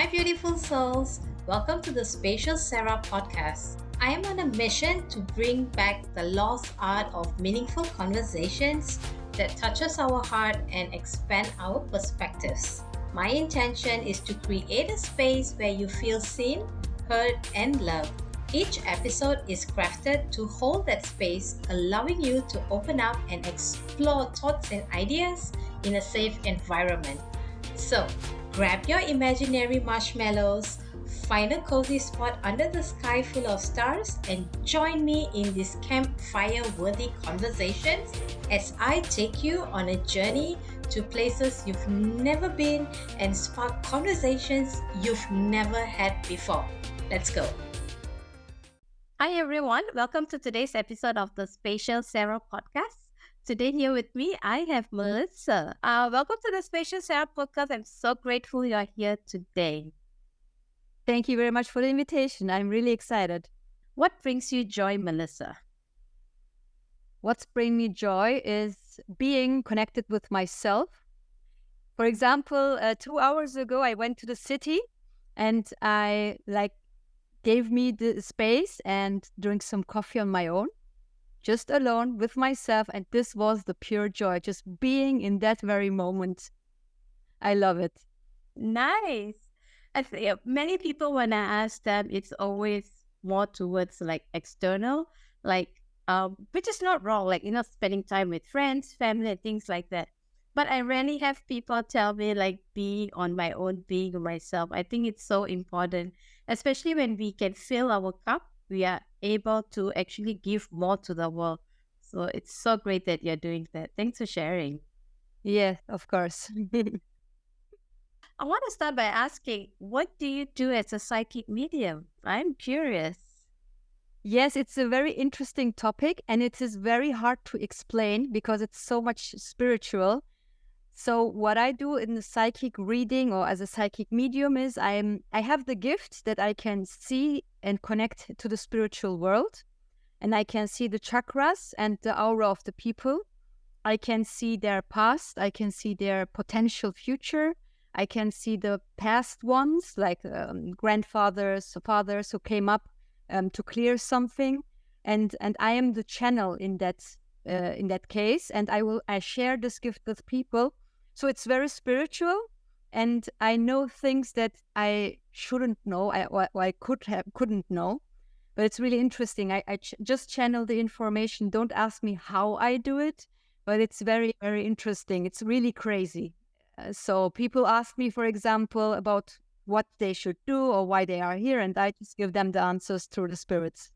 my beautiful souls. Welcome to the Spatial Sarah podcast. I am on a mission to bring back the lost art of meaningful conversations that touches our heart and expand our perspectives. My intention is to create a space where you feel seen, heard, and loved. Each episode is crafted to hold that space, allowing you to open up and explore thoughts and ideas in a safe environment. So, grab your imaginary marshmallows, find a cozy spot under the sky full of stars, and join me in these campfire-worthy conversations as I take you on a journey to places you've never been and spark conversations you've never had before. Let's go. Hi everyone, welcome to today's episode of the Spatial Sarah podcast. Today here with me, I have Melissa. Welcome to the Spatial Sarah podcast. I'm so grateful you're here today. Thank you very much for the invitation. I'm really excited. What brings you joy, Melissa? What's bringing me joy is being connected with myself. For example, 2 hours ago, I went to the city and I gave me the space and drink some coffee on my own, just alone with myself. And this was the pure joy, just being in that very moment. I love it. Nice. I think many people, when I ask them, it's always more towards external, which is not wrong, spending time with friends, family, and things like that. But I rarely have people tell me being on my own, being myself. I think it's so important, especially when we can fill our cup, we are able to actually give more to the world. So it's so great that you're doing that. Thanks for sharing. Yeah, of course. I want to start by asking, what do you do as a psychic medium? I'm curious. Yes, it's a very interesting topic and it is very hard to explain because it's so much spiritual. So what I do in the psychic reading or as a psychic medium is I have the gift that I can see and connect to the spiritual world, and I can see the chakras and the aura of the people. I can see their past, I can see their potential future. I can see the past ones, grandfathers, fathers who came up to clear something, and I am the channel in that case, and I share this gift with people. So it's very spiritual, and I know things that I shouldn't know, I couldn't know, but it's really interesting. I just channel the information. Don't ask me how I do it, but it's very, very interesting. It's really crazy. So people ask me, for example, about what they should do or why they are here, and I just give them the answers through the spirits.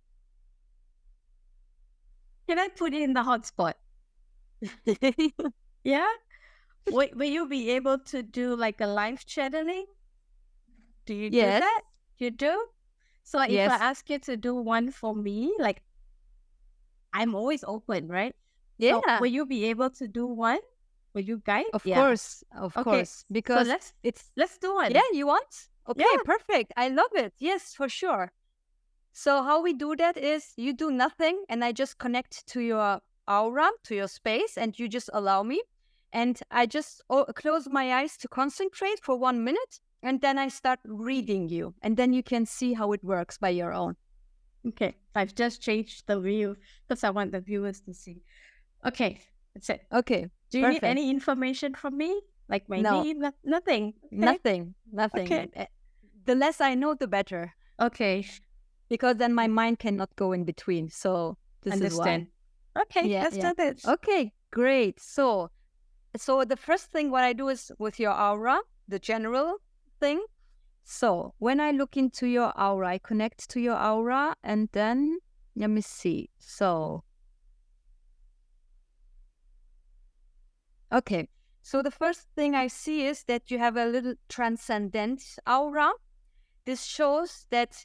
Can I put it in the hot spot? Yeah? Will you be able to do a live channeling? Do you do that? You do? So if I ask you to do one for me, I'm always open, right? Yeah. So will you be able to do one? Will you guide? Of course. Because so let's do one. Yeah, you want? Okay, yeah. Perfect. I love it. Yes, for sure. So how we do that is you do nothing and I just connect to your aura, to your space, and you just allow me. And I just close my eyes to concentrate for 1 minute, and then I start reading you. And then you can see how it works by your own. Okay, I've just changed the view because I want the viewers to see. Okay, that's it. Okay. Do you need any information from me? Like my name? Nothing. Okay. Nothing. Okay. The less I know, the better. Okay. Because then my mind cannot go in between. So this is why. Okay, let's do this. Okay, great. So the first thing what I do is with your aura, the general thing. So when I look into your aura, I connect to your aura, and then let me see. So okay, so the first thing I see is that you have a little transcendent aura. This shows that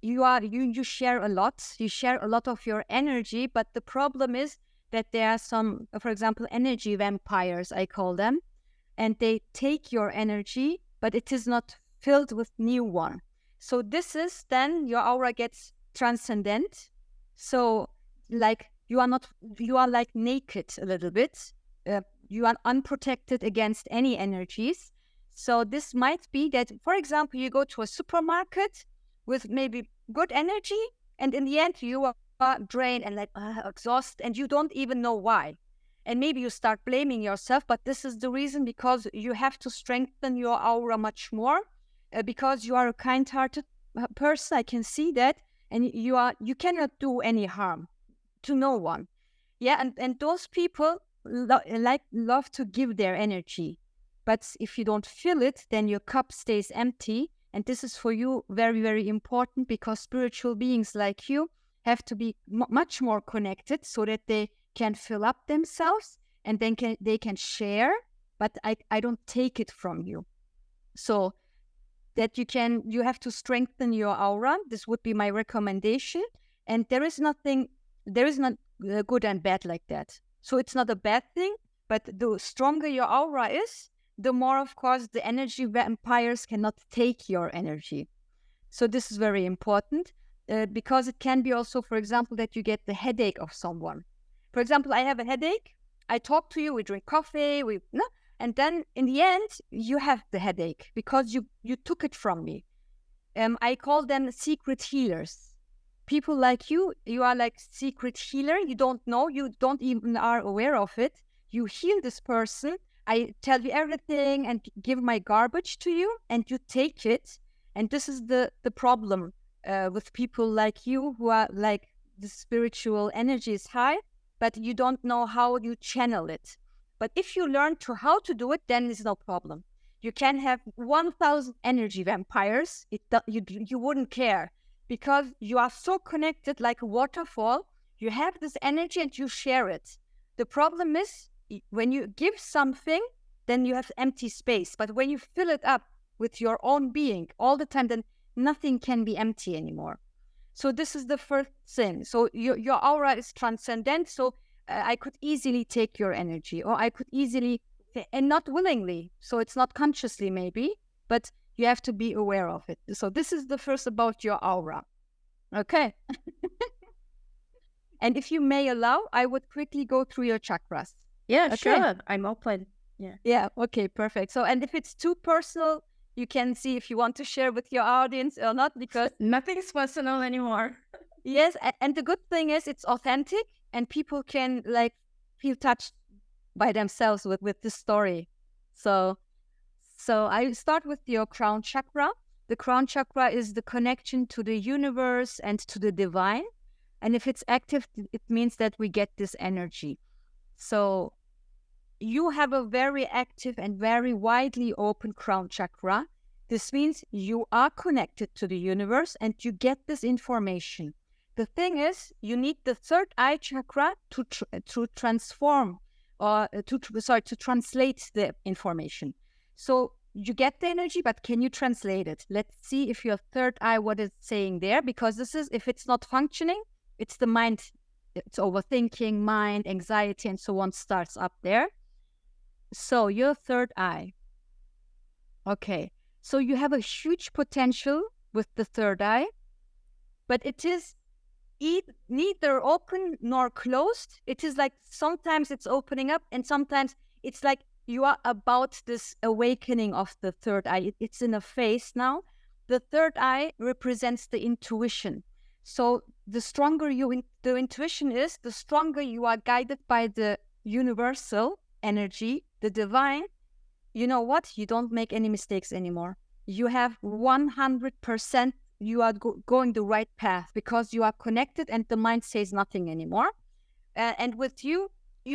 you share a lot. You share a lot of your energy, but the problem is that there are some, for example, energy vampires, I call them, and they take your energy, but it is not filled with new one. So this is then your aura gets transcendent. So you are naked a little bit. You are unprotected against any energies. So this might be that, for example, you go to a supermarket with maybe good energy, and in the end you are drained and like exhausted, and you don't even know why. And maybe you start blaming yourself, but this is the reason, because you have to strengthen your aura much more, because you are a kind-hearted person. I can see that, and you cannot do any harm to no one. Yeah, and those people love to give their energy, but if you don't fill it, then your cup stays empty. And this is for you very, very important, because spiritual beings like you have to be much more connected so that they can fill up themselves, and then they can share, but I don't take it from you. So that you have to strengthen your aura. This would be my recommendation. And there is not good and bad like that. So it's not a bad thing, but the stronger your aura is, the more, of course, the energy vampires cannot take your energy. So this is very important, because it can be also, for example, that you get the headache of someone. For example, I have a headache. I talk to you, we drink coffee, and then in the end, you have the headache because you took it from me. I call them secret healers. People like you are like secret healer. You don't know, you don't even are aware of it. You heal this person. I tell you everything and give my garbage to you, and you take it. And this is the problem with people like you, who are like, the spiritual energy is high, but you don't know how you channel it. But if you learn how to do it, then it's no problem. You can have 1,000 energy vampires. You wouldn't care, because you are so connected like a waterfall. You have this energy and you share it. The problem is, when you give something, then you have empty space. But when you fill it up with your own being all the time, then nothing can be empty anymore. So this is the first thing. So your aura is transcendent. So I could easily take your energy, or I could easily, and not willingly. So it's not consciously maybe, but you have to be aware of it. So this is the first about your aura. Okay. And if you may allow, I would quickly go through your chakras. Yeah, Okay. sure. I'm open. Yeah. Okay, perfect. So, and if it's too personal, you can see if you want to share with your audience or not, because Nothing's personal anymore. yes, and the good thing is it's authentic, and people can like feel touched by themselves with this story. So I start with your crown chakra. The crown chakra is the connection to the universe and to the divine. And if it's active, it means that we get this energy. So you have a very active and very widely open crown chakra. This means you are connected to the universe and you get this information. The thing is, you need the third eye chakra to transform, or to translate the information. So you get the energy, but can you translate it? Let's see if your third eye, what it's saying there, because this is, if it's not functioning, it's the mind, it's overthinking, mind, anxiety, and so on starts up there. So your third eye. Okay. So you have a huge potential with the third eye, but it is neither open nor closed. It is like sometimes it's opening up, and sometimes it's like you are about this awakening of the third eye. It's in a phase now. The third eye represents the intuition. So the stronger the intuition is, the stronger you are guided by the universal energy, the divine. You know what? You don't make any mistakes anymore. You have 100%, you are going the right path, because you are connected and the mind says nothing anymore. And with you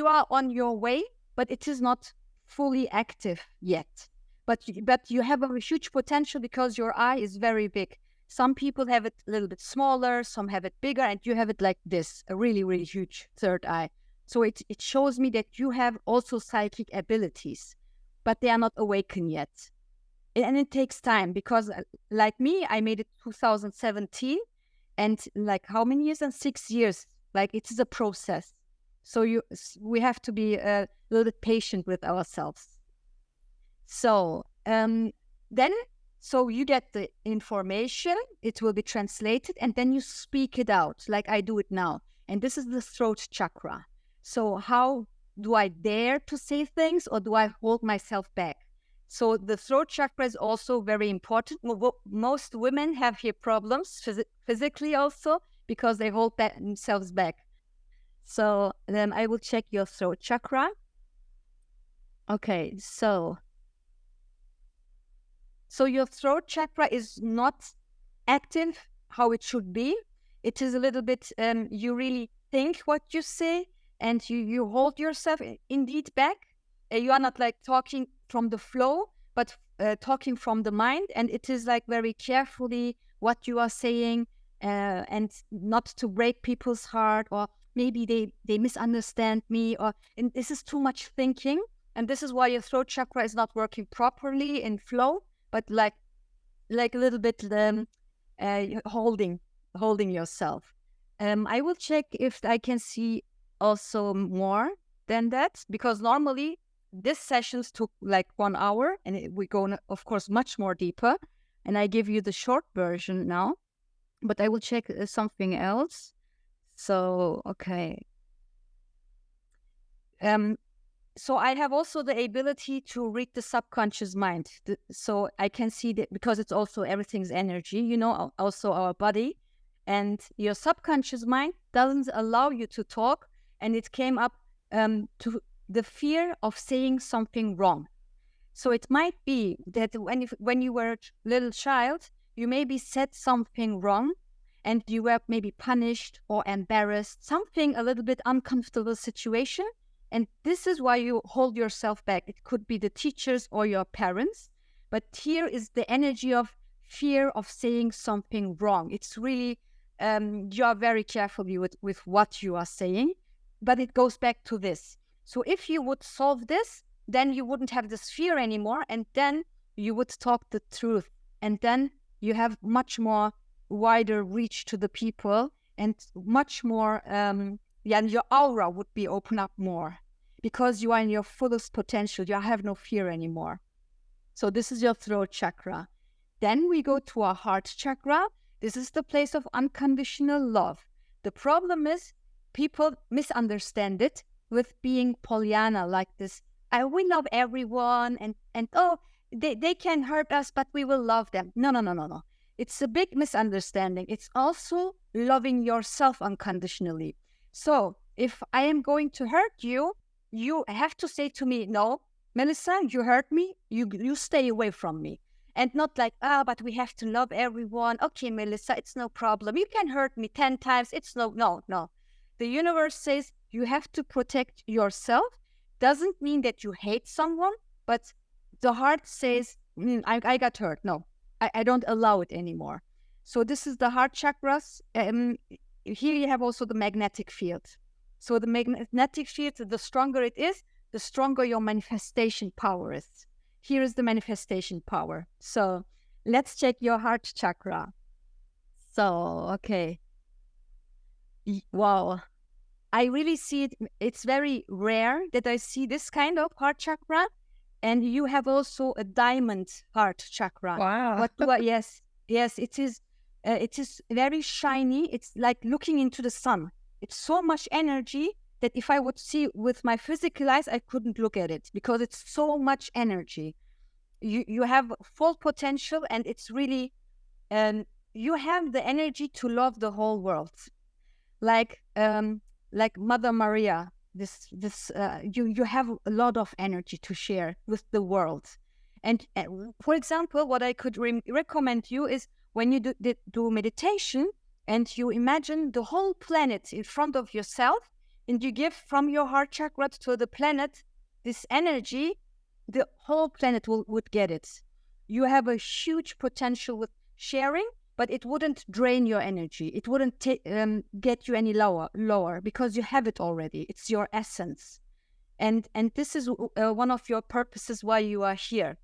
are on your way, but it is not fully active yet. But you have a huge potential, because your eye is very big. Some people have it a little bit smaller, some have it bigger, and you have it like this, a really, really huge third eye. So it shows me that you have also psychic abilities, but they are not awakened yet. And it takes time, because like me, I made it 2017, and like how many years? And 6 years. Like it is a process. So we have to be a little bit patient with ourselves. So so you get the information, it will be translated, and then you speak it out like I do it now. And this is the throat chakra. So how do I dare to say things, or do I hold myself back? So the throat chakra is also very important. Most women have here problems physically also because they hold themselves back. So then I will check your throat chakra. Okay, so your throat chakra is not active how it should be. It is a little bit, you really think what you say and you hold yourself indeed back. You are not like talking from the flow, but talking from the mind. And it is like very carefully what you are saying and not to break people's heart, or maybe they misunderstand me, and this is too much thinking. And this is why your throat chakra is not working properly in flow, but like a little bit holding yourself. I will check if I can see also more than that, because normally this sessions took like 1 hour and we go, of course, much more deeper. And I give you the short version now, but I will check something else. So, okay. So I have also the ability to read the subconscious mind. So I can see that, because it's also everything's energy, also our body. And your subconscious mind doesn't allow you to talk. And it came up to the fear of saying something wrong. So it might be that when you were a little child, you maybe said something wrong and you were maybe punished or embarrassed, something a little bit uncomfortable situation. And this is why you hold yourself back. It could be the teachers or your parents. But here is the energy of fear of saying something wrong. It's really, you are very careful with what you are saying. But it goes back to this. So if you would solve this, then you wouldn't have this fear anymore. And then you would talk the truth. And then you have much more wider reach to the people and much more... and your aura would be open up more because you are in your fullest potential. You have no fear anymore. So this is your throat chakra. Then we go to our heart chakra. This is the place of unconditional love. The problem is people misunderstand it with being Pollyanna, like this. We love everyone and they can hurt us, but we will love them. No. It's a big misunderstanding. It's also loving yourself unconditionally. So if I am going to hurt you, you have to say to me, no, Melissa, you hurt me, you stay away from me. And not like, but we have to love everyone. Okay, Melissa, it's no problem. You can hurt me 10 times. It's no. The universe says you have to protect yourself. Doesn't mean that you hate someone, but the heart says, I got hurt. No, I don't allow it anymore. So this is the heart chakras. Here you have also the magnetic field. So the magnetic field, the stronger it is, the stronger your manifestation power is. Here is the manifestation power. So let's check your heart chakra. So, okay. Wow. I really see it. It's very rare that I see this kind of heart chakra. And you have also a diamond heart chakra. Wow. Yes, it is. It is very shiny. It's like looking into the sun. It's so much energy that if I would see with my physical eyes, I couldn't look at it because it's so much energy. You have full potential, and it's really, you have the energy to love the whole world, like Mother Maria. You have a lot of energy to share with the world. And for example, what I could recommend you is when you do meditation and you imagine the whole planet in front of yourself and you give from your heart chakra to the planet this energy, the whole planet would get it. You have a huge potential with sharing, but it wouldn't drain your energy. It wouldn't get you any lower because you have it already. It's your essence. And this is one of your purposes why you are here,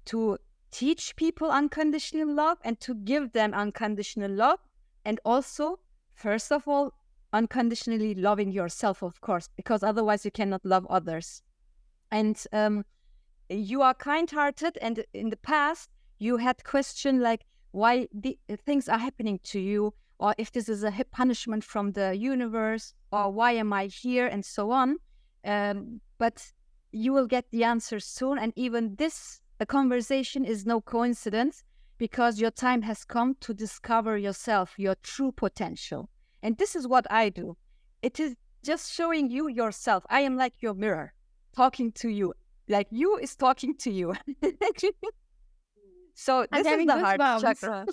to teach people unconditional love and to give them unconditional love. And also, first of all, unconditionally loving yourself, of course, because otherwise you cannot love others. And you are kind-hearted, and in the past, you had questioned like why things are happening to you, or if this is a punishment from the universe, or why am I here, and so on. But you will get the answer soon. And even this a conversation is no coincidence, because your time has come to discover yourself, your true potential. And this is what I do. It is just showing you yourself. I am like your mirror, talking to you. Like you is talking to you. So I'm this is having the heart goosebumps. chakra.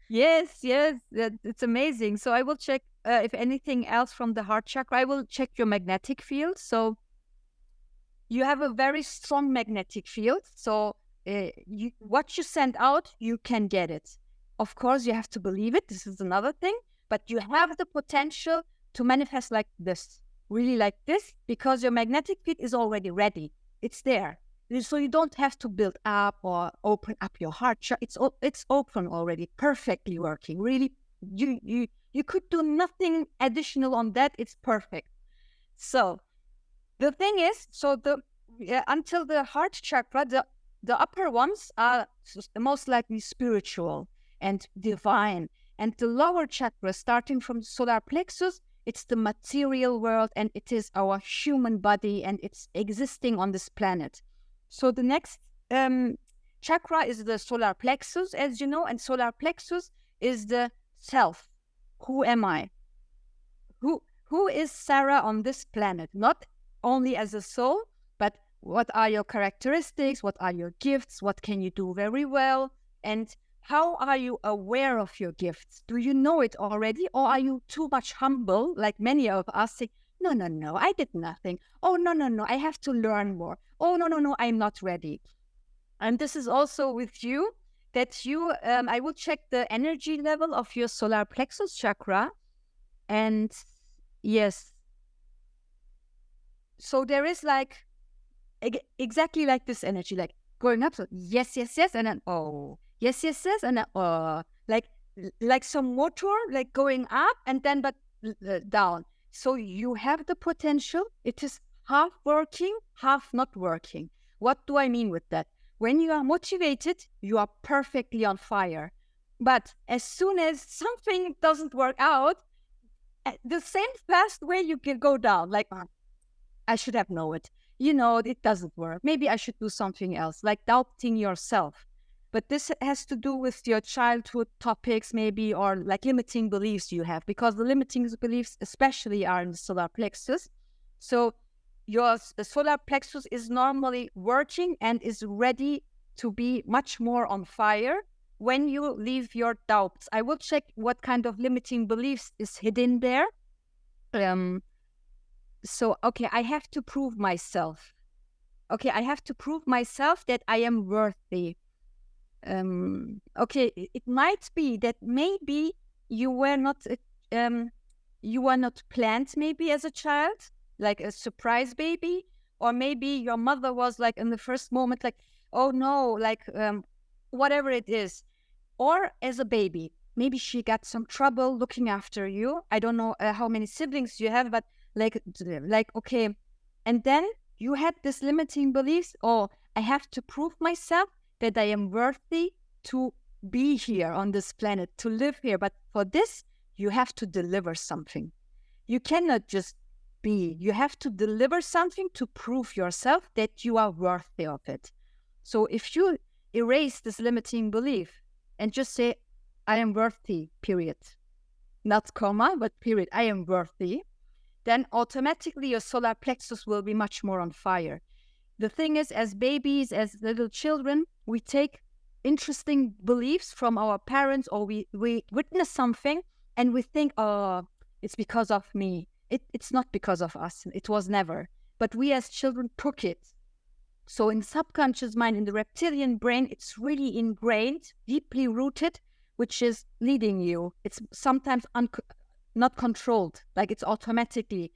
Yes, it's amazing. So I will check if anything else from the heart chakra. I will check your magnetic field. So you have a very strong magnetic field. So what you send out, you can get it. Of course, you have to believe it. This is another thing. But you have the potential to manifest like this, really like this, because your magnetic field is already ready. It's there. So you don't have to build up or open up your heart chakra. It's open already, perfectly working. Really, you could do nothing additional on that. It's perfect. So the thing is, until the heart chakra, the upper ones are most likely spiritual and divine, and the lower chakra, starting from the solar plexus, it's the material world, and it is our human body, and it's existing on this planet. So the next chakra is the solar plexus, as you know, and solar plexus is the self. Who am I? Who is Sarah on this planet? Not only as a soul, but what are your characteristics? What are your gifts? What can you do very well? And how are you aware of your gifts? Do you know it already? Or are you too much humble, like many of us say, no, I did nothing. Oh, no, I have to learn more. Oh, no, I'm not ready. And this is also with you, that I will check the energy level of your solar plexus chakra. And yes, so there is like exactly like this energy, like going up. So yes, and then yes, and then like some motor, like going up and then but down. So you have the potential. It is half working, half not working. What do I mean with that? When you are motivated, you are perfectly on fire. But as soon as something doesn't work out, the same fast way you can go down, like, I should have known it. It doesn't work. Maybe I should do something else, like doubting yourself. But this has to do with your childhood topics, maybe, or like limiting beliefs you have, because the limiting beliefs especially are in the solar plexus. So the solar plexus is normally working and is ready to be much more on fire when you leave your doubts. I will check what kind of limiting beliefs is hidden there. So, okay, I have to prove myself. Okay, I have to prove myself that I am worthy. Okay, it might be that maybe you were not planned maybe as a child, like a surprise baby, or maybe your mother was like in the first moment like, oh no, like whatever it is, or as a baby, maybe she got some trouble looking after you. I don't know how many siblings you have, but like okay, and then you had this limiting beliefs. Oh, I have to prove myself that I am worthy to be here on this planet, to live here. But for this, you have to deliver something. You cannot just be. You have to deliver something to prove yourself that you are worthy of it. So if you erase this limiting belief and just say, I am worthy, period. Not comma, but period. I am worthy. Then automatically your solar plexus will be much more on fire. The thing is, as babies, as little children, we take interesting beliefs from our parents, or we witness something and we think, oh, it's because of me. It's not because of us. It was never. But we as children took it. So in subconscious mind, in the reptilian brain, it's really ingrained, deeply rooted, which is leading you. It's sometimes not controlled, like it's automatically.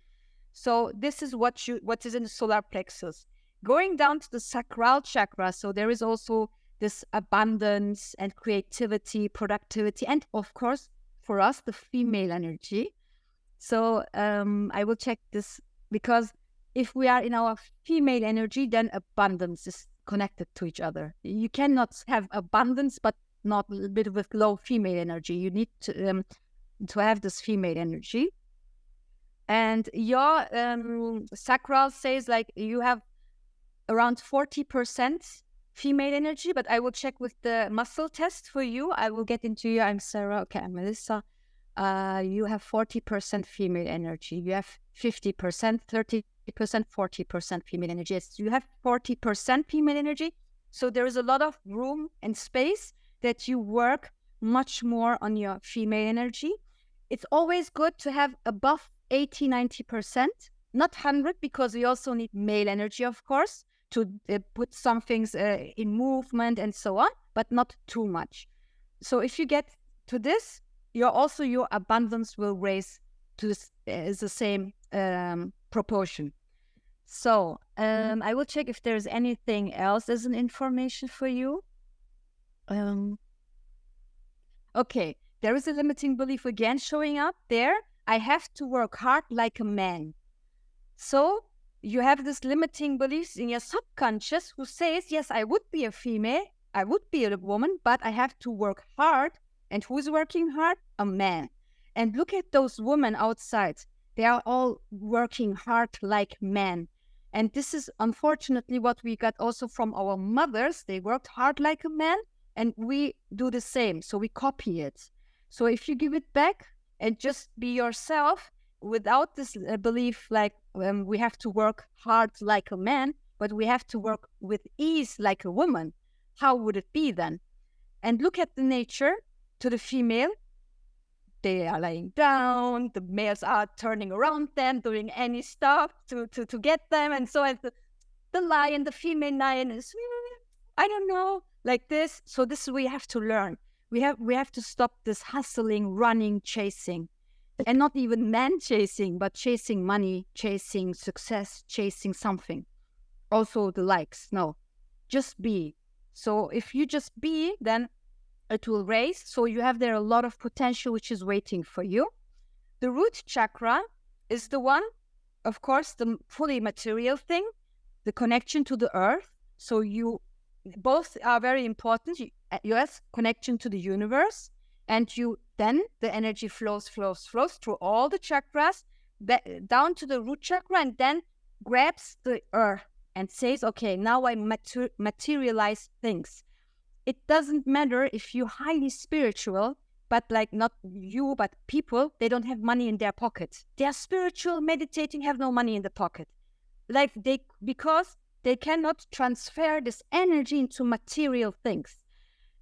So this is what is in the solar plexus. Going down to the sacral chakra, so there is also this abundance and creativity, productivity, and of course, for us, the female energy. So I will check this, because if we are in our female energy, then abundance is connected to each other. You cannot have abundance, but not a little bit with low female energy. You need to have this female energy. And your sacral says like you have around 40% female energy, but I will check with the muscle test for you. I will get into you. I'm Sarah. Okay, I'm Melissa. You have 40% female energy. You have 50%, 30%, 40% female energy. Yes, you have 40% female energy. So there is a lot of room and space that you work much more on your female energy. It's always good to have above 80, 90%, not 100, because we also need male energy, of course, to put some things in movement and so on, but not too much. So if you get to this, your abundance will raise to the same proportion. So I will check if there's anything else as an information for you. Okay, there is a limiting belief again showing up there. I have to work hard like a man. So you have this limiting beliefs in your subconscious who says, yes, I would be a female, I would be a woman, but I have to work hard. And who's working hard? A man. And look at those women outside. They are all working hard like men. And this is unfortunately what we got also from our mothers. They worked hard like a man, and we do the same. So we copy it. So if you give it back and just be yourself without this belief like we have to work hard like a man, but we have to work with ease like a woman, how would it be then? And look at the nature to the female. They are lying down, the males are turning around them, doing any stuff to get them. And so the lion, the female lion is, I don't know, like this. So this we have to learn. We have to stop this hustling, running, chasing. And not even man chasing, but chasing money, chasing success, chasing something. Also the likes. No, just be. So if you just be, then it will raise. So you have there a lot of potential which is waiting for you. The root chakra is the one, of course, the fully material thing, the connection to the earth. So you both are very important. Yes, connection to the universe. And then the energy flows through all the chakras, down to the root chakra, and then grabs the earth and says, okay, now I materialize things. It doesn't matter if you're highly spiritual, but like not you, but people, they don't have money in their pocket. They are spiritual, meditating, have no money in the pocket. Because they cannot transfer this energy into material things.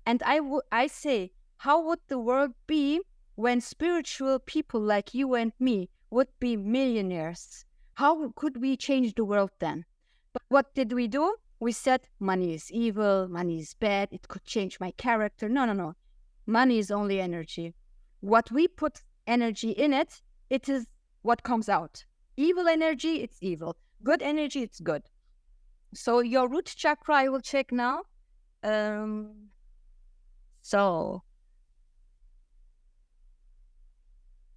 And I say, how would the world be when spiritual people like you and me would be millionaires? How could we change the world then? But what did we do? We said money is evil, money is bad, it could change my character. No. Money is only energy. What we put energy in it, it is what comes out. Evil energy, it's evil. Good energy, it's good. So your root chakra, I will check now.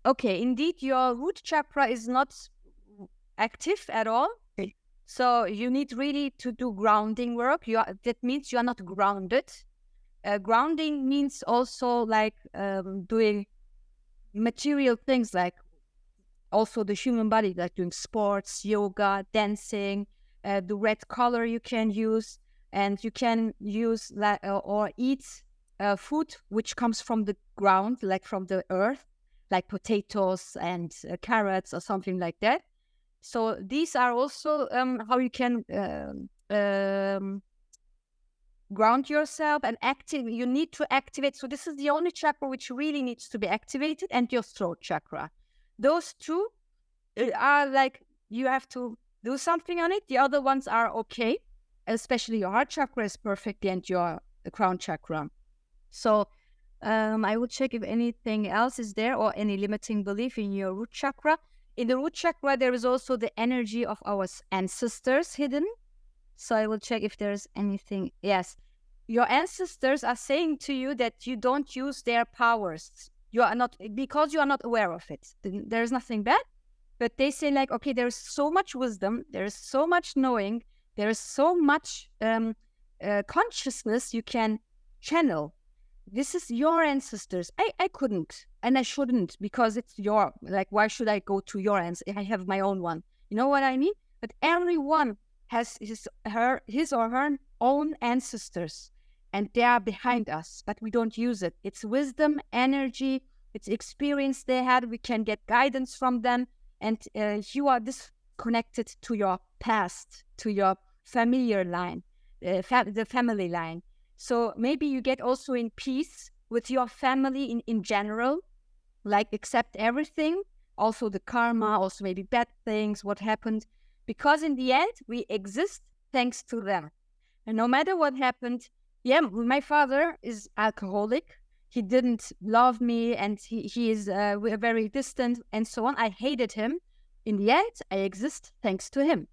Okay, indeed, your root chakra is not active at all. Okay. So you need really to do grounding work. That means you are not grounded. Grounding means also like doing material things, like also the human body, like doing sports, yoga, dancing, the red color you can use, and you can use or eat food which comes from the ground, like from the earth, like potatoes and carrots or something like that. So these are also how you can ground yourself and active. You need to activate. So this is the only chakra which really needs to be activated, and your throat chakra. Those two are like you have to do something on it. The other ones are okay, especially your heart chakra is perfect, and your crown chakra. So I will check if anything else is there or any limiting belief in your root chakra. In the root chakra, there is also the energy of our ancestors hidden. So I will check if there's anything. Yes, your ancestors are saying to you that you don't use their powers. You are not, because you are not aware of it. There's nothing bad, but they say like, okay, there's so much wisdom, there's so much knowing, there's so much consciousness you can channel. This is your ancestors. I couldn't, and I shouldn't, because it's like, why should I go to your ancestors? I have my own one. You know what I mean? But everyone has his or her own ancestors, and they are behind us, but we don't use it. It's wisdom, energy, it's experience they had. We can get guidance from them, and you are disconnected to your past, to your familiar line, the family line. So maybe you get also in peace with your family in general, like accept everything, also the karma, also maybe bad things, what happened, because in the end, we exist thanks to them. And no matter what happened, yeah, my father is alcoholic. He didn't love me, and he is very distant and so on. I hated him. In the end, I exist thanks to him.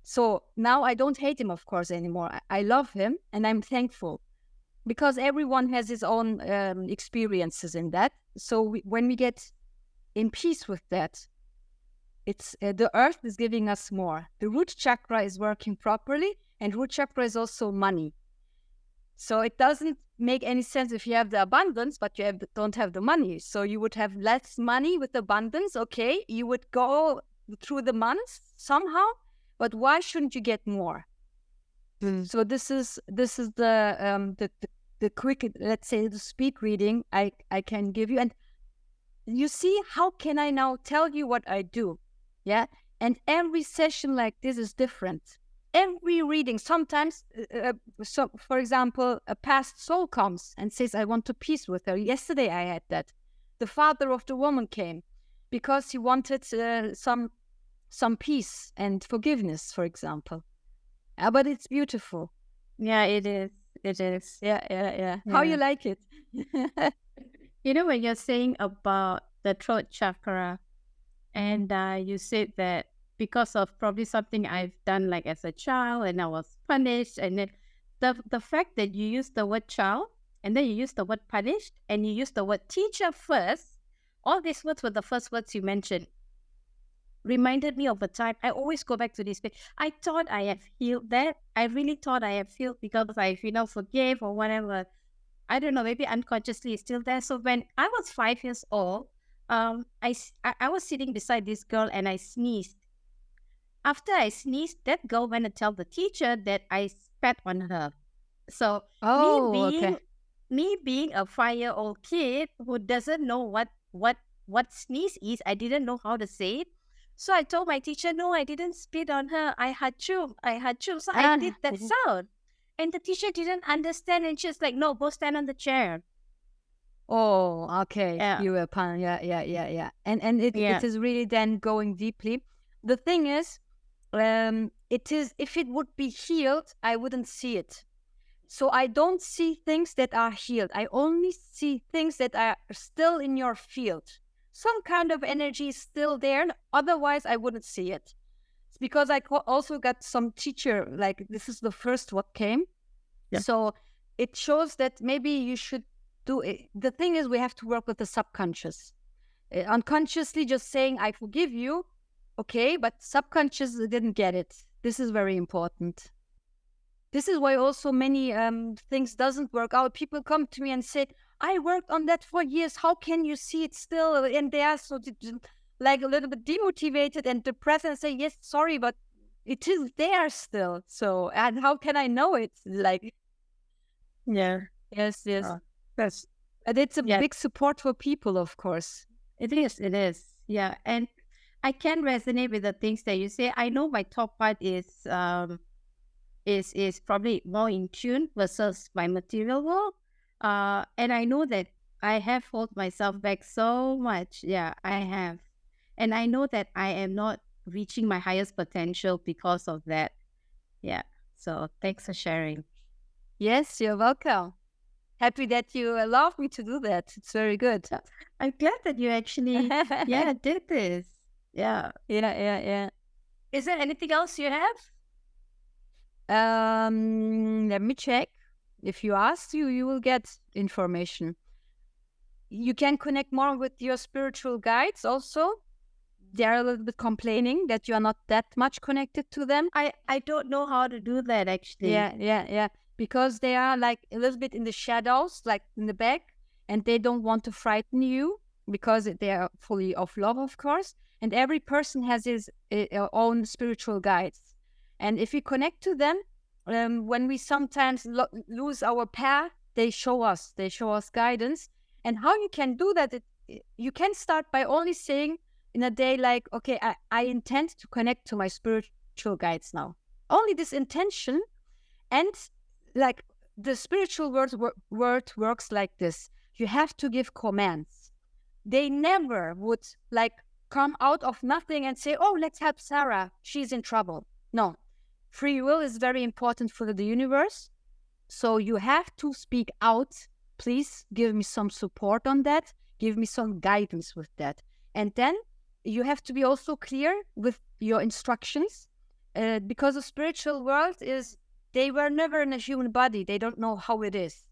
So now I don't hate him, of course, anymore. I love him, and I'm thankful, because everyone has his own experiences in that. So when we get in peace with that, it's the earth is giving us more. The root chakra is working properly, and root chakra is also money. So it doesn't make any sense if you have the abundance, but you don't have the money. So you would have less money with abundance. Okay, you would go through the months somehow, but why shouldn't you get more? So this is the quick, let's say, the speed reading I can give you. And you see, how can I now tell you what I do? Yeah. And every session like this is different. Every reading, sometimes, so for example, a past soul comes and says, I want to peace with her. Yesterday I had that. The father of the woman came because he wanted some peace and forgiveness, for example. But it's beautiful. Yeah, it is. It is. Yeah. How you like it? You know, when you're saying about the throat chakra, and you said that because of probably something I've done like as a child and I was punished, and then the fact that you use the word child and then you use the word punished and you use the word teacher first, all these words were the first words you mentioned, reminded me of a time. I always go back to this page. I thought I have healed that. I really thought I have healed because I, forgave or whatever. I don't know, maybe unconsciously it's still there. So when I was 5 years old, I was sitting beside this girl and I sneezed. After I sneezed, that girl went to tell the teacher that I spat on her. So me being a 5-year-old kid who doesn't know what sneeze is, I didn't know how to say it. So I told my teacher, no, I didn't spit on her. I hachoo. So I did that sound. And the teacher didn't understand, and she's like, no, go stand on the chair. Oh, okay. Yeah. You were yeah. And it is really then going deeply. The thing is, it is, if it would be healed, I wouldn't see it. So I don't see things that are healed. I only see things that are still in your field. Some kind of energy is still there. Otherwise, I wouldn't see it. It's because I also got some teacher, like this is the first what came. Yeah. So it shows that maybe you should do it. The thing is, we have to work with the subconscious. Unconsciously just saying, I forgive you. Okay, but subconscious didn't get it. This is very important. This is why also many things doesn't work out. People come to me and say, I worked on that for years. How can you see it still? And they are so like a little bit demotivated and depressed and say, yes, sorry, but it is there still. So, and how can I know it? Like, yeah. Yes. That's, and it's a big support for people, of course. It is. Yeah. And I can resonate with the things that you say. I know my top part is probably more in tune versus my material world. And I know that I have held myself back so much. Yeah, I have. And I know that I am not reaching my highest potential because of that. Yeah. So thanks for sharing. Yes, you're welcome. Happy that you allowed me to do that. It's very good. I'm glad that you actually did this. Yeah. Is there anything else you have? Let me check. If you ask, you will get information. You can connect more with your spiritual guides also. They're a little bit complaining that you are not that much connected to them. I don't know how to do that, actually. Yeah. Because they are like a little bit in the shadows, like in the back, and they don't want to frighten you because they are fully of love, of course. And every person has his own spiritual guides. And if we connect to them, when we sometimes lose our path, they show us guidance. And how you can do that, you can start by only saying in a day, like, okay, I intend to connect to my spiritual guides now. Only this intention. And like the spiritual word works like this. You have to give commands. They never would like come out of nothing and say, oh, let's help Sarah, she's in trouble. No. Free will is very important for the universe. So you have to speak out. Please give me some support on that. Give me some guidance with that. And then you have to be also clear with your instructions, because the spiritual world is, they were never in a human body. They don't know how it is.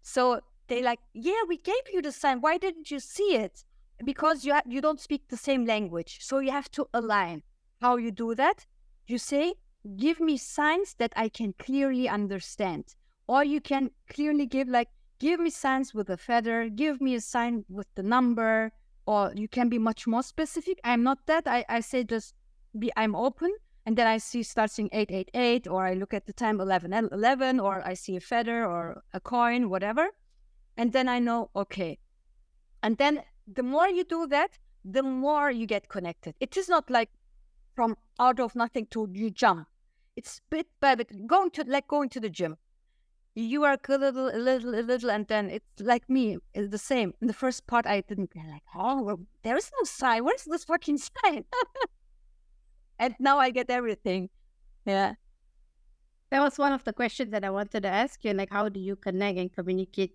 So they like, yeah, we gave you the sign. Why didn't you see it? Because you don't speak the same language. So you have to align. How you do that? You say, give me signs that I can clearly understand. Or you can clearly give me signs with a feather, give me a sign with the number, or you can be much more specific. I'm not that. I say just I'm open, and then I see starting 888, or I look at the time 1111, or I see a feather or a coin, whatever. And then I know, okay. And then the more you do that, the more you get connected. It is not like from out of nothing to you jump. It's bit by bit, going to the gym. You work a little, and then it's like me. It's the same. In the first part, I didn't like, oh, well, there is no sign. Where's this fucking sign? And now I get everything. Yeah. That was one of the questions that I wanted to ask you, like, how do you connect and communicate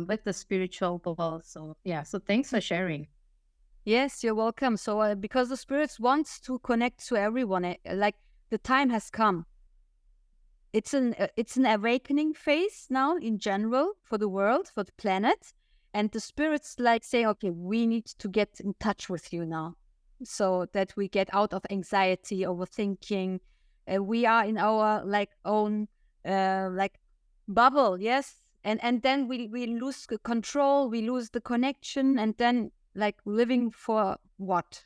with the spiritual world? So yeah, so thanks for sharing. Yes, you're welcome. So because the spirits wants to connect to everyone, like the time has come. It's an awakening phase now in general for the world, for the planet, and the spirits like say, okay, we need to get in touch with you now, so that we get out of anxiety, overthinking. We are in our own bubble, yes, and then we lose control, we lose the connection, and then living for what?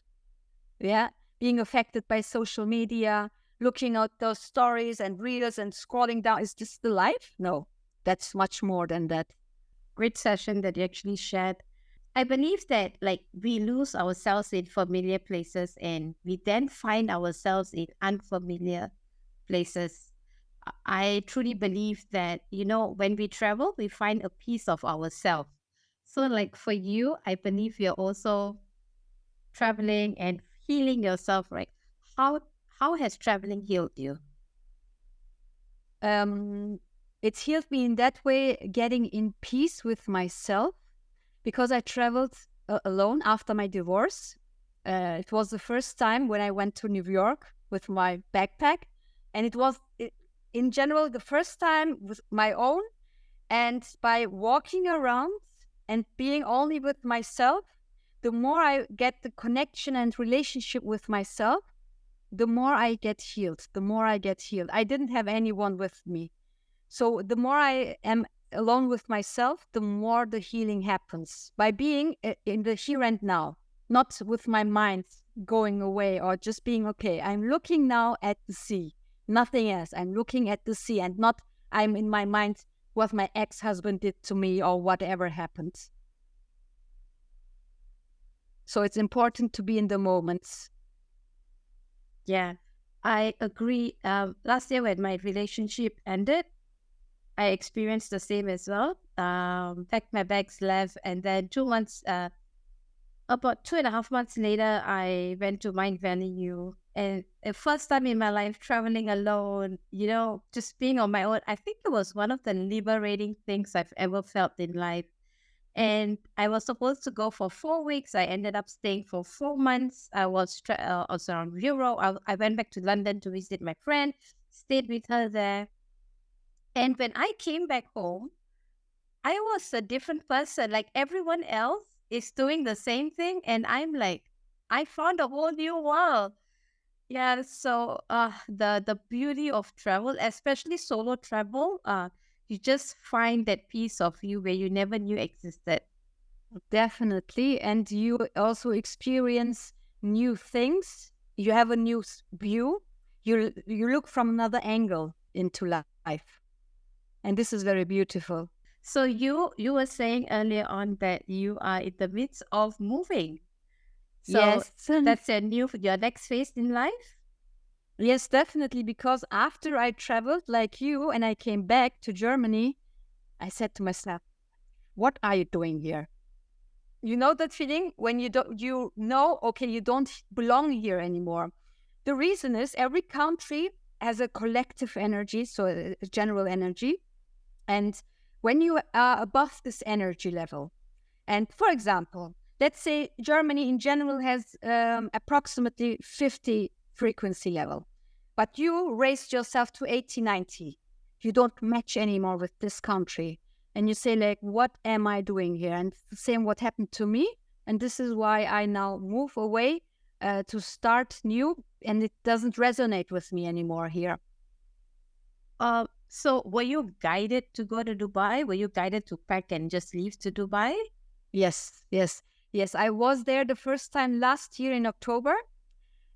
Yeah, being affected by social media, looking at those stories and reels and scrolling down. Is this the life? No, that's much more than that. Great session that you actually shared. I believe that we lose ourselves in familiar places and we then find ourselves in unfamiliar places. I truly believe that, when we travel, we find a piece of ourselves. So for you, I believe you're also traveling and healing yourself, right? How has traveling healed you? It's healed me in that way, getting in peace with myself, because I traveled alone after my divorce. It was the first time when I went to New York with my backpack, and it was, in general, the first time with my own. And by walking around and being only with myself, the more I get the connection and relationship with myself, the more I get healed. I didn't have anyone with me. So the more I am alone with myself, the more the healing happens. By being in the here and now, not with my mind going away or just being, okay, I'm looking now at the sea, nothing else. I'm looking at the sea, and not I'm in my mind what my ex-husband did to me or whatever happened. So it's important to be in the moments. Yeah, I agree. Last year when my relationship ended, I experienced the same as well. Packed my bags, left, and then about 2.5 months later, I went to Mind Valley, and the first time in my life traveling alone, just being on my own. I think it was one of the liberating things I've ever felt in life. And I was supposed to go for 4 weeks. I ended up staying for 4 months. I was also around Europe. I went back to London to visit my friend, stayed with her there. And when I came back home, I was a different person. Like everyone else is doing the same thing. And I'm like, I found a whole new world. Yeah, so the beauty of travel, especially solo travel, you just find that piece of you where you never knew existed. Definitely. And you also experience new things. You have a new view. You look from another angle into life, and this is very beautiful. So you were saying earlier on that you are in the midst of moving. So Yes. that's your next phase in life? Yes, definitely. Because after I traveled like you and I came back to Germany, I said to myself, what are you doing here? You know that feeling when you know, okay, you don't belong here anymore. The reason is every country has a collective energy, so a general energy. And when you are above this energy level, and for example, let's say Germany in general has approximately 50 frequency level, but you raised yourself to 80, 90. You don't match anymore with this country. And you say like, what am I doing here? And it's the same what happened to me. And this is why I now move away to start new. And it doesn't resonate with me anymore here. So were you guided to go to Dubai? Were you guided to pack and just leave to Dubai? Yes. I was there the first time last year in October.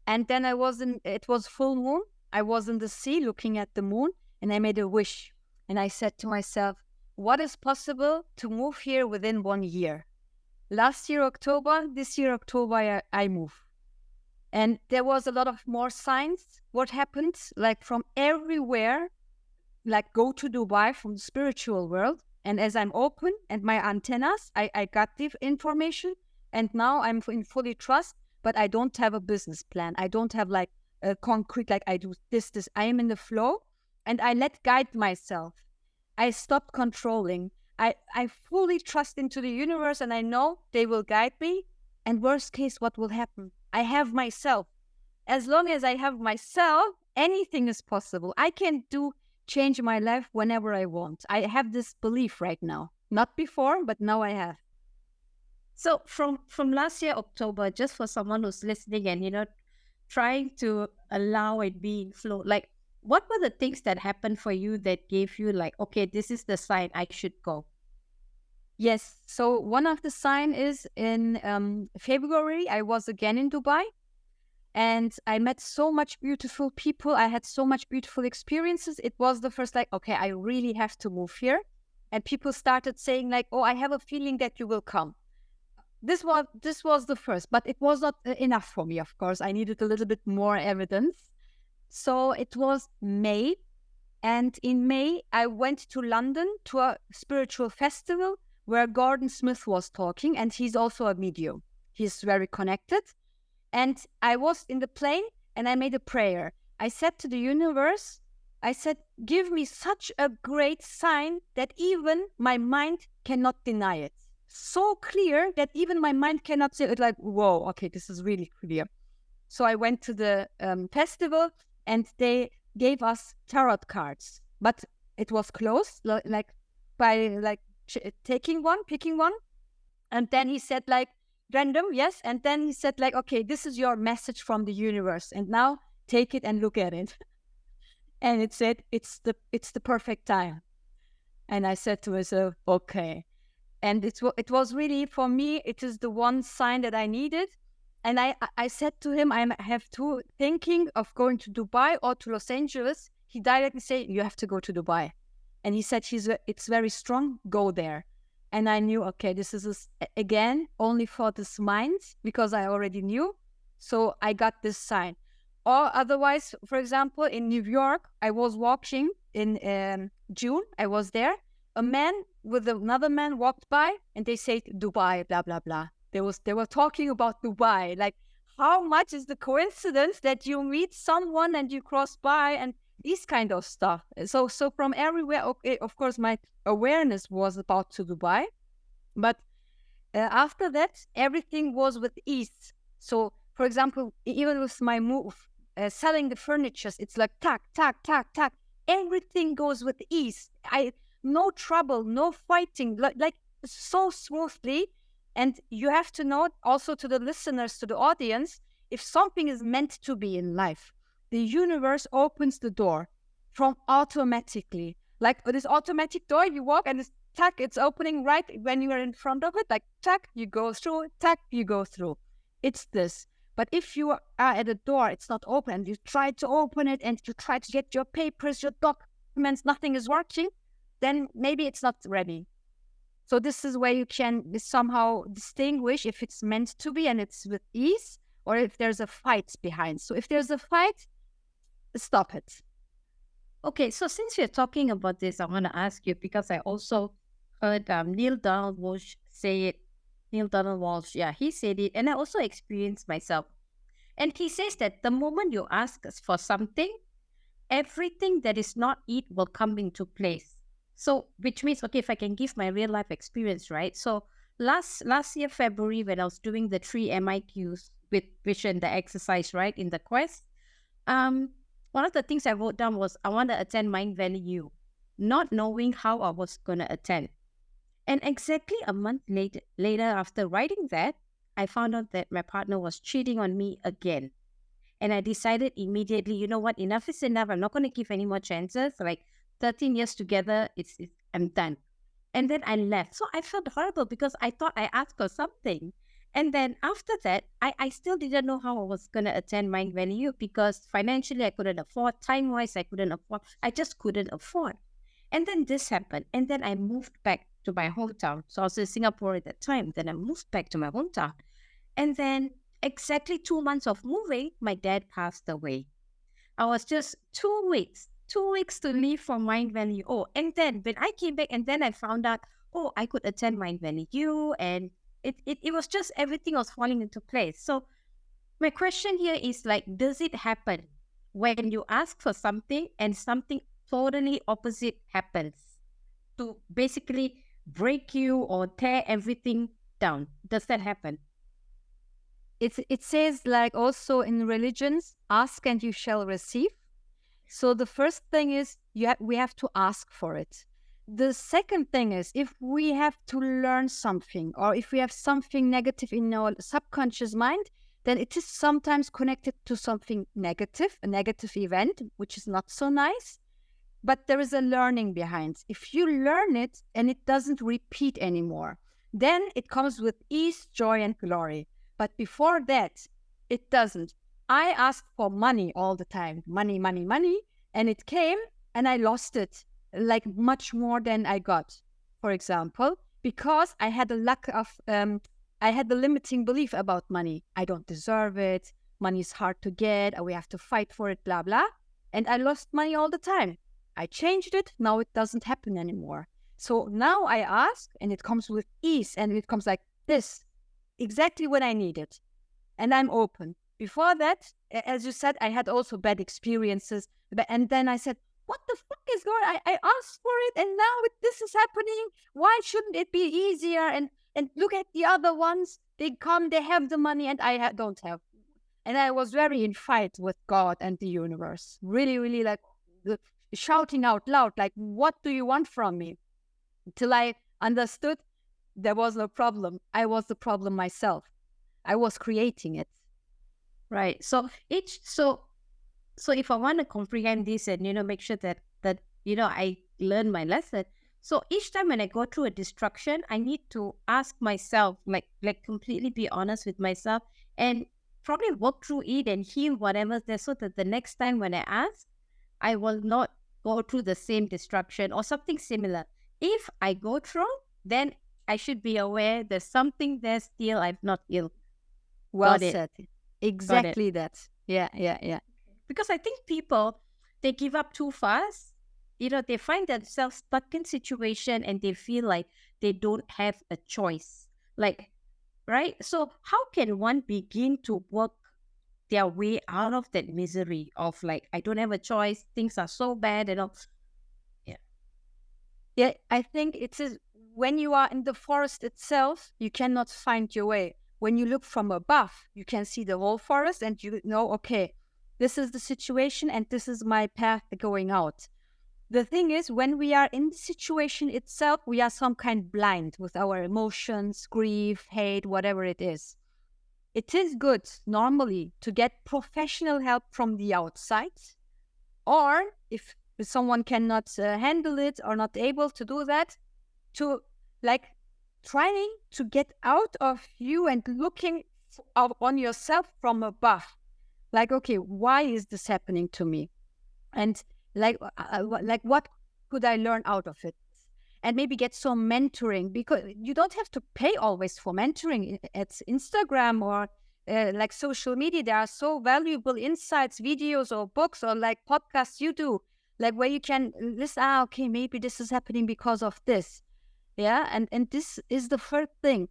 And then it was full moon. I was in the sea looking at the moon, and I made a wish. And I said to myself, what is possible to move here within 1 year? Last year, October, this year, October, I move. And there was a lot of more signs. What happened? Like from everywhere, like go to Dubai from the spiritual world. And as I'm open and my antennas, I got the information. And now I'm in fully trust, but I don't have a business plan. I don't have like a concrete, like I do this. I am in the flow and I let guide myself. I stopped controlling. I fully trust into the universe and I know they will guide me. And worst case, what will happen? I have myself. As long as I have myself, anything is possible. I can change my life whenever I want. I have this belief right now. Not before, but now I have. So from last year, October, just for someone who's listening and, trying to allow it be in flow, like what were the things that happened for you that gave you like, okay, this is the sign I should go? Yes. So one of the sign is in February, I was again in Dubai and I met so much beautiful people. I had so much beautiful experiences. It was the first like, okay, I really have to move here. And people started saying like, oh, I have a feeling that you will come. This was the first, but it was not enough for me, of course. I needed a little bit more evidence. So it was May. And in May, I went to London to a spiritual festival where Gordon Smith was talking. And he's also a medium. He's very connected. And I was in the plane and I made a prayer. I said to the universe, I said, give me such a great sign that even my mind cannot deny it. So clear that even my mind cannot say it, like, whoa, okay, this is really clear. So I went to the festival and they gave us tarot cards, but it was closed, like by picking one. And then he said like, random, yes. And then he said like, okay, this is your message from the universe. And now take it and look at it. And it said, it's the perfect time. And I said to myself, okay. And it was really, for me, it is the one sign that I needed. And I said to him, I have two thinking of going to Dubai or to Los Angeles. He directly said, you have to go to Dubai. And he said, it's very strong, go there. And I knew, okay, this is, again, only for this mind, because I already knew. So I got this sign. Or otherwise, for example, in New York, I was walking in June, I was there. A man with another man walked by and they said, Dubai, blah, blah, blah. They were talking about Dubai. Like, how much is the coincidence that you meet someone and you cross by and these kind of stuff. So from everywhere, okay, of course, my awareness was about to Dubai. But after that, everything was with ease. So, for example, even with my move, selling the furnitures, it's like tack, tack, tack, tack. Everything goes with ease. No trouble, no fighting, like so smoothly. And you have to know also to the listeners, to the audience, if something is meant to be in life, the universe opens the door from automatically. Like this automatic door, you walk and it's tack, it's opening right when you are in front of it. Like tack, you go through, tack, you go through. It's this. But if you are at a door, it's not open, and you try to open it and you try to get your papers, your documents, nothing is working, then maybe it's not ready. So this is where you can somehow distinguish if it's meant to be and it's with ease, or if there's a fight behind. So if there's a fight, stop it. Okay, so since we're talking about this, I want to ask you, because I also heard Neil Donald Walsh say it. Neil Donald Walsh, yeah, he said it, and I also experienced myself. And he says that the moment you ask us for something, everything that is not it will come into place. So, which means, okay, if I can give my real life experience, right? So last year, February, when I was doing the 3 MIQs with Vision, the exercise, right, in the quest, one of the things I wrote down was I want to attend Mind Value, not knowing how I was going to attend. And exactly a month later, after writing that, I found out that my partner was cheating on me again. And I decided immediately, you know what, enough is enough. I'm not going to give any more chances. Like 13 years together, I'm done. And then I left. So I felt horrible because I thought I asked for something. And then after that, I still didn't know how I was going to attend Mind Value, because financially I couldn't afford, time-wise I couldn't afford. I just couldn't afford. And then this happened. And then I moved back to my hometown. So I was in Singapore at that time. Then I moved back to my hometown. And then exactly 2 months of moving, my dad passed away. I was just 2 weeks to leave for Mind Value. Oh, and then when I came back, and then I found out, oh, I could attend Mind Value, and it was just everything was falling into place. So my question here is, like, does it happen when you ask for something and something totally opposite happens to basically break you or tear everything down? Does that happen? It says, like, also in religions, ask and you shall receive. So the first thing is we have to ask for it. The second thing is, if we have to learn something, or if we have something negative in our subconscious mind, then it is sometimes connected to something negative, a negative event, which is not so nice. But there is a learning behind. If you learn it and it doesn't repeat anymore, then it comes with ease, joy, and glory. But before that, it doesn't. I asked for money all the time, money, money, money, and it came and I lost it, like much more than I got, for example, because I had a lack of, I had the limiting belief about money. I don't deserve it. Money is hard to get. We have to fight for it, blah, blah. And I lost money all the time. I changed it. Now it doesn't happen anymore. So now I ask and it comes with ease, and it comes like this, exactly when I need it. And I'm open. Before that, as you said, I had also bad experiences. And then I said, what the fuck is going on? I asked for it and now this is happening. Why shouldn't it be easier? And look at the other ones. They come, they have the money, and I don't have. And I was very in fight with God and the universe. Really, really, like shouting out loud, like, what do you want from me? Till I understood there was no problem. I was the problem myself. I was creating it. Right. So if I want to comprehend this and, make sure that I learn my lesson. So each time when I go through a destruction, I need to ask myself, like completely be honest with myself, and probably work through it and heal whatever's there, so that the next time when I ask, I will not go through the same destruction or something similar. If I go through, then I should be aware there's something there still I've not healed. Well said. Exactly that. Yeah. Because I think people, they give up too fast. They find themselves stuck in situation and they feel like they don't have a choice. Like, right? So how can one begin to work their way out of that misery of, like, I don't have a choice, things are so bad and all? Yeah, I think it is when you are in the forest itself, you cannot find your way. When you look from above, you can see the whole forest and you know, okay, this is the situation and this is my path going out. The thing is, when we are in the situation itself, we are some kind blind with our emotions, grief, hate, whatever it is. It is good normally to get professional help from the outside, or if someone cannot handle it or not able to do that, to trying to get out of you and looking on yourself from above. Like, okay, why is this happening to me? And like what could I learn out of it? And maybe get some mentoring, because you don't have to pay always for mentoring. It's Instagram or like social media. There are so valuable insights, videos or books or like podcasts you do, like where you can listen, okay, maybe this is happening because of this. Yeah. And this is the first thing.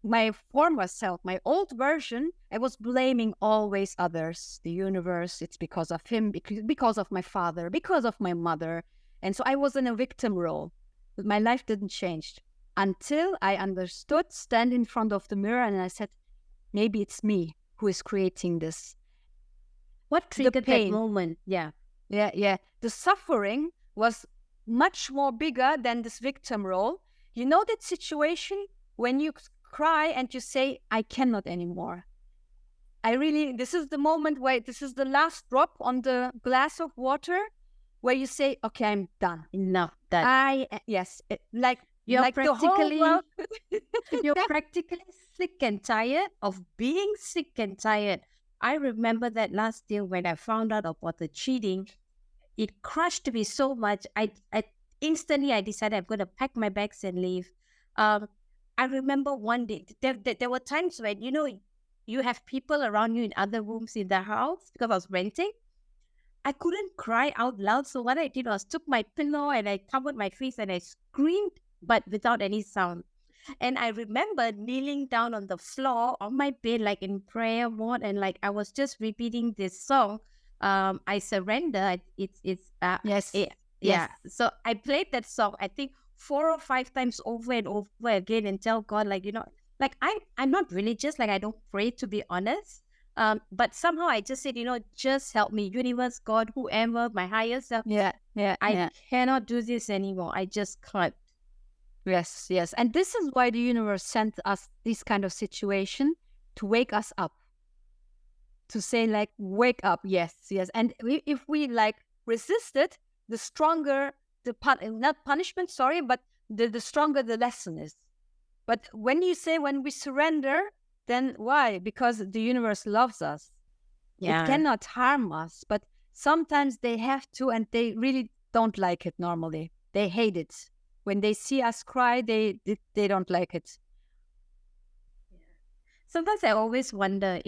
My former self, my old version, I was blaming always others, the universe. It's because of him, because of my father, because of my mother. And so I was in a victim role. But my life didn't change until I understood, stand in front of the mirror, and I said, maybe it's me who is creating this. What triggered that pain. moment? Yeah. Yeah. The suffering was much more bigger than this victim role. You know that situation when you cry and you say, I cannot anymore. This is the moment where this is the last drop on the glass of water where you say, okay, I'm done. Enough. Like you're like practically, the whole world. you're practically sick and tired of being sick and tired. I remember that last year when I found out about the cheating, it crushed me so much. I instantly I decided I'm going to pack my bags and leave. I remember one day there were times when you have people around you in other rooms in the house because I was renting. I couldn't cry out loud, so what I did was took my pillow and I covered my face and I screamed, but without any sound. And I remember kneeling down on the floor on my bed, like in prayer mode, and like I was just repeating this song. I surrender. Yes. Yeah. So I played that song, I think 4 or 5 times over and over again, and tell God, like, like I'm not religious, like I don't pray, to be honest. But somehow I just said, just help me, universe, God, whoever, my higher self. I cannot do this anymore. I just can't. Yes. And this is why the universe sent us this kind of situation, to wake us up. To say like, wake up, yes. And if we like resist it, the stronger not punishment, sorry, but the stronger the lesson is. But when we surrender, then why? Because the universe loves us. Yeah. It cannot harm us, but sometimes they have to, and they really don't like it normally. They hate it. When they see us cry, they don't like it. Sometimes I always wonder,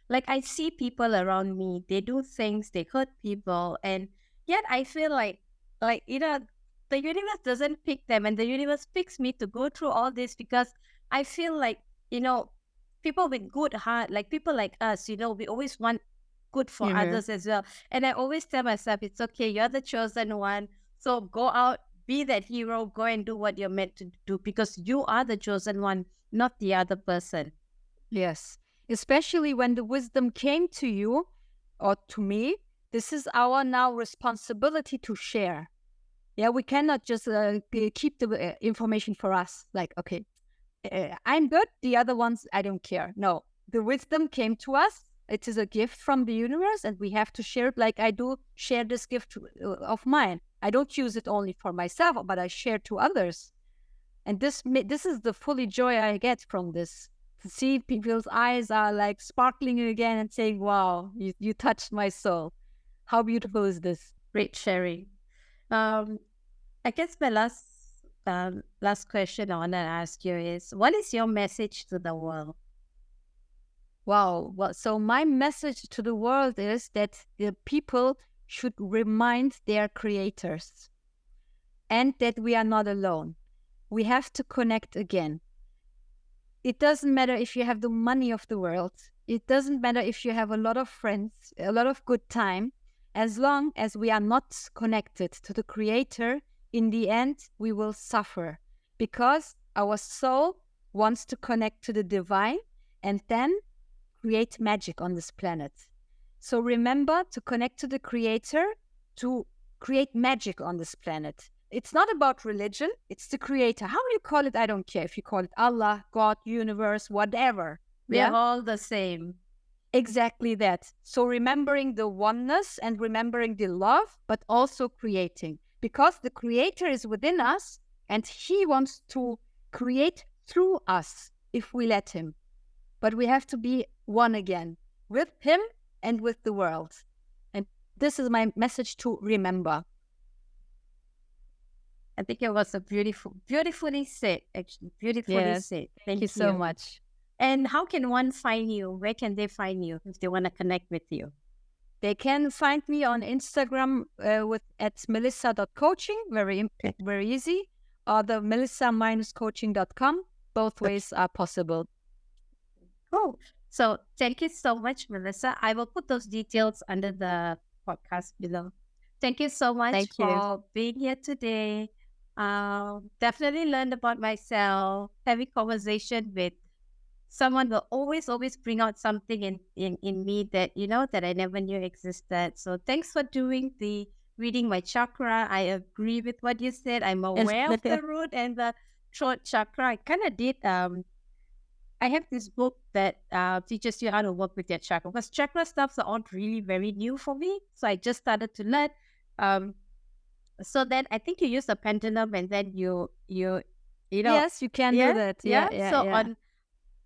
like I see people around me, they do things, they hurt people, and yet I feel like the universe doesn't pick them, and the universe picks me to go through all this, because I feel like, people with good heart, like people like us, we always want good for others as well. And I always tell myself, it's okay, you're the chosen one. So go out, be that hero, go and do what you're meant to do, because you are the chosen one, not the other person. Yes. Especially when the wisdom came to you or to me, this is our now responsibility to share. Yeah, we cannot just keep the information for us. Like, okay, I'm good. The other ones, I don't care. No, the wisdom came to us. It is a gift from the universe, and we have to share it. Like I do share this gift of mine. I don't use it only for myself, but I share to others. And this is the fully joy I get from this. To see people's eyes are like sparkling again and saying, wow, you touched my soul. How beautiful is this? Great sharing. I guess my last question I want to ask you is, what is your message to the world? Wow. Well, so my message to the world is that the people should remind their creators, and that we are not alone. We have to connect again. It doesn't matter if you have the money of the world. It doesn't matter if you have a lot of friends, a lot of good time. As long as we are not connected to the creator, in the end, we will suffer, because our soul wants to connect to the divine and then create magic on this planet. So remember to connect to the creator, to create magic on this planet. It's not about religion, it's the creator. How you call it, I don't care. If you call it Allah, God, universe, whatever. We are all the same. Exactly that. So remembering the oneness and remembering the love, but also creating. Because the creator is within us, and he wants to create through us if we let him. but we have to be one again with him and with the world. And this is my message to remember. I think it was a beautifully said, actually. Beautifully said. Thank you so much. And how can one find you? Where can they find you if they want to connect with you? They can find me on Instagram at melissa.coaching, very easy, or the melissa-coaching.com. Both ways are possible. Cool. So thank you so much, Melissa. I will put those details under the podcast below. Thank you so much for being here today. Definitely learned about myself, having conversation with someone will always bring out something in me that, that I never knew existed. So thanks for reading my chakra. I agree with what you said. I'm aware of the root and the throat chakra. I kind of did, I have this book that teaches you how to work with your chakra, because chakra stuffs are all really very new for me. So I just started to learn. So then I think you use the pendulum and then you Yes, you can do that. Yeah.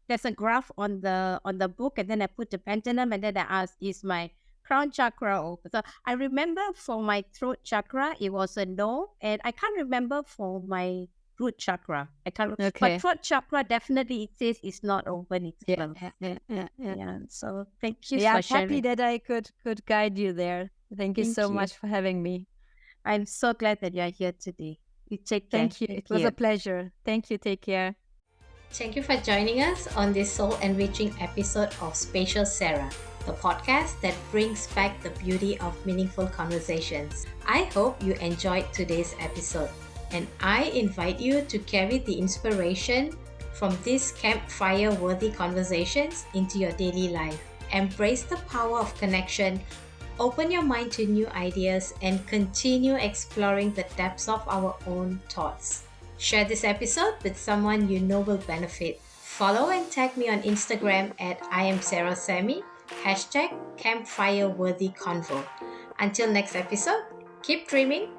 There's a graph on the book, and then I put the pendulum, and then I asked, is my crown chakra open? So I remember for my throat chakra, it was a no, and I can't remember for my root chakra. I can't. Okay. But throat chakra definitely it says it's not open. It's closed. Yeah. So thank you for I'm sharing. happy that I could guide you there. Thank you so much for having me. I'm so glad that you're here today. You take care. Thank you. It was a pleasure. Thank you. Take care. Thank you for joining us on this soul-enriching episode of Spatial Sarah, the podcast that brings back the beauty of meaningful conversations. I hope you enjoyed today's episode, and I invite you to carry the inspiration from these campfire-worthy conversations into your daily life. Embrace the power of connection, open your mind to new ideas, and continue exploring the depths of our own thoughts. Share this episode with someone you know will benefit. Follow and tag me on Instagram at @IamSarahSammy, #CampfireWorthyConvo. Until next episode, keep dreaming,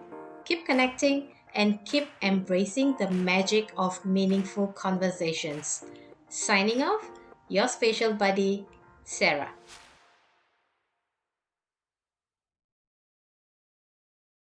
keep connecting, and keep embracing the magic of meaningful conversations. Signing off, your spatial buddy, Sarah.